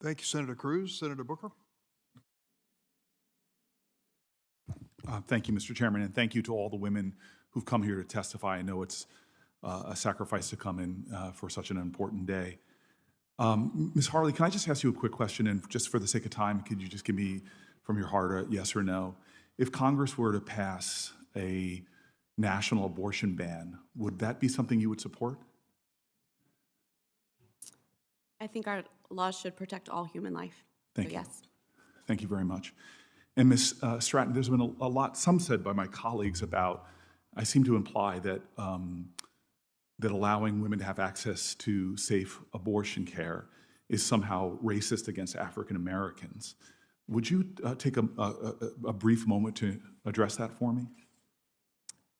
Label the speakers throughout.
Speaker 1: Thank you, Senator Cruz. Senator Booker?
Speaker 2: Thank you, Mr. Chairman, and thank you to all the women who've come here to testify. I know it's a sacrifice to come in for such an important day. Ms. Harley, can I just ask you a quick question? And just for the sake of time, could you just give me from your heart a yes or no? If Congress were to pass a national abortion ban, would that be something you would support?
Speaker 3: I think our laws should protect all human life.
Speaker 2: Thank
Speaker 3: so
Speaker 2: you.
Speaker 3: Yes.
Speaker 2: Thank you very much. And Ms. Stratton, there's been a lot, some said by my colleagues about, I seem to imply that that allowing women to have access to safe abortion care is somehow racist against African Americans. Would you take a brief moment to address that for me?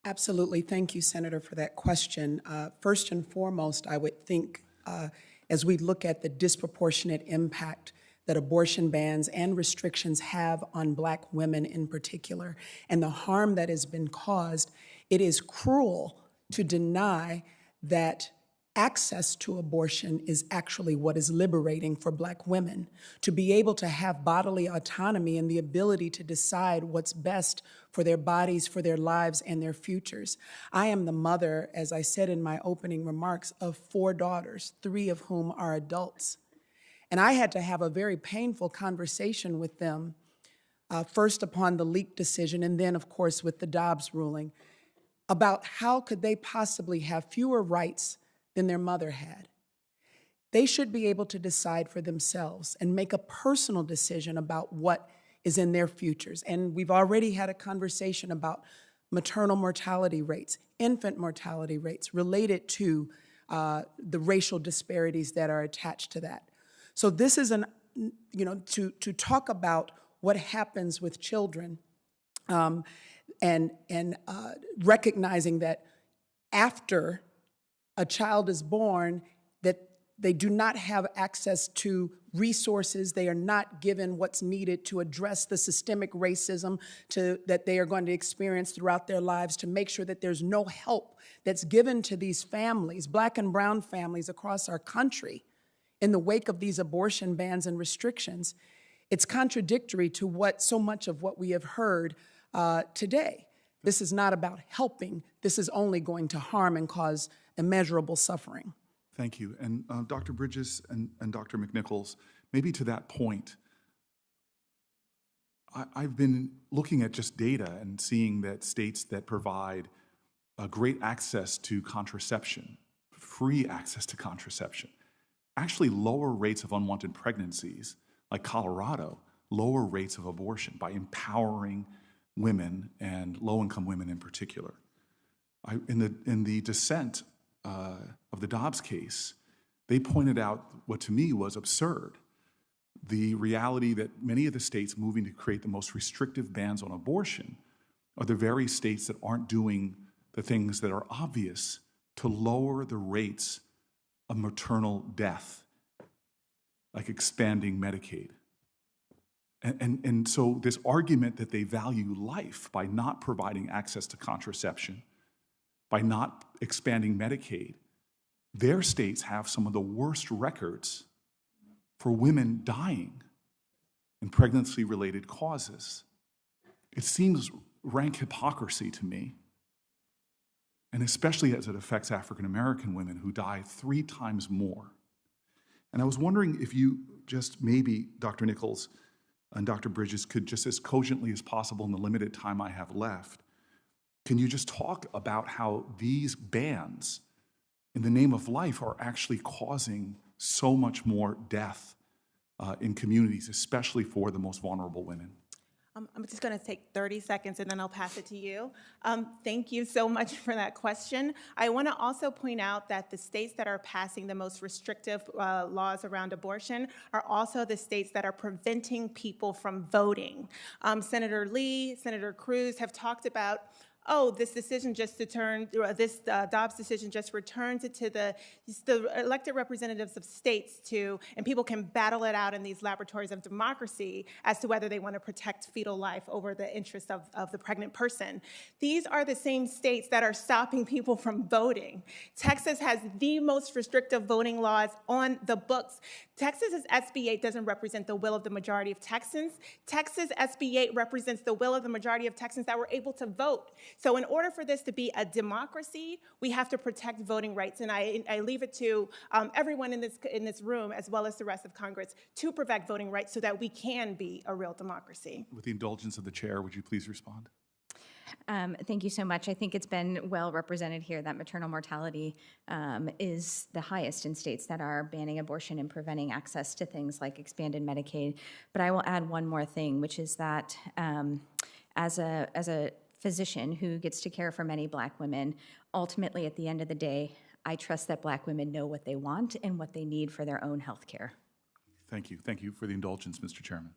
Speaker 4: Absolutely. Thank you, Senator, for that question. First and foremost, I would think as we look at the disproportionate impact that abortion bans and restrictions have on Black women in particular, and the harm that has been caused, it is cruel to deny that access to abortion is actually what is liberating for Black women. To be able to have bodily autonomy and the ability to decide what's best for their bodies, for their lives, and their futures. I am the mother, as I said in my opening remarks, of 4 daughters, 3 of whom are adults. And I had to have a very painful conversation with them, first upon the leak decision, and then, of course, with the Dobbs ruling, about how could they possibly have fewer rights than their mother had. They should be able to decide for themselves and make a personal decision about what is in their futures. And we've already had a conversation about maternal mortality rates, infant mortality rates related to the racial disparities that are attached to that. So this is to talk about what happens with children and recognizing that after a child is born, that they do not have access to resources, they are not given what's needed to address the systemic racism that they are going to experience throughout their lives, to make sure that there's no help that's given to these families, Black and brown families across our country, in the wake of these abortion bans and restrictions. It's contradictory to so much of what we have heard today. This is not about helping. This is only going to harm and cause immeasurable suffering.
Speaker 2: Thank you. And Dr. Bridges and Dr. McNichols, maybe to that point, I've been looking at just data and seeing that states that provide great access to contraception, free access to contraception, actually lower rates of unwanted pregnancies, like Colorado, lower rates of abortion by empowering women and low-income women in particular. In the dissent of the Dobbs case, they pointed out what to me was absurd, the reality that many of the states moving to create the most restrictive bans on abortion are the very states that aren't doing the things that are obvious to lower the rates of maternal death, like expanding Medicaid. And so this argument that they value life by not providing access to contraception, by not expanding Medicaid, their states have some of the worst records for women dying in pregnancy-related causes. It seems rank hypocrisy to me, and especially as it affects African-American women who die 3 times more. And I was wondering if you just maybe, Dr. Nichols and Dr. Bridges, could just as cogently as possible in the limited time I have left, can you just talk about how these bans in the name of life are actually causing so much more death in communities, especially for the most vulnerable women?
Speaker 5: I'm just going to take 30 seconds and then I'll pass it to you. Thank you so much for that question. I want to also point out that the states that are passing the most restrictive laws around abortion are also the states that are preventing people from voting. Senator Lee, Senator Cruz have talked about oh, this decision just Dobbs decision just returns it to the elected representatives of states and people can battle it out in these laboratories of democracy as to whether they want to protect fetal life over the interest of the pregnant person. These are the same states that are stopping people from voting. Texas has the most restrictive voting laws on the books. Texas's SB 8 doesn't represent the will of the majority of Texans. Texas SB 8 represents the will of the majority of Texans that were able to vote. So in order for this to be a democracy, we have to protect voting rights. And I leave it to everyone in this room, as well as the rest of Congress, to protect voting rights so that we can be a real democracy.
Speaker 2: With the indulgence of the chair, would you please respond?
Speaker 6: Thank you so much. I think it's been well represented here that maternal mortality is the highest in states that are banning abortion and preventing access to things like expanded Medicaid. But I will add one more thing, which is that as a physician who gets to care for many Black women, ultimately at the end of the day, I trust that Black women know what they want and what they need for their own health care.
Speaker 2: Thank you. Thank you for the indulgence, Mr. Chairman.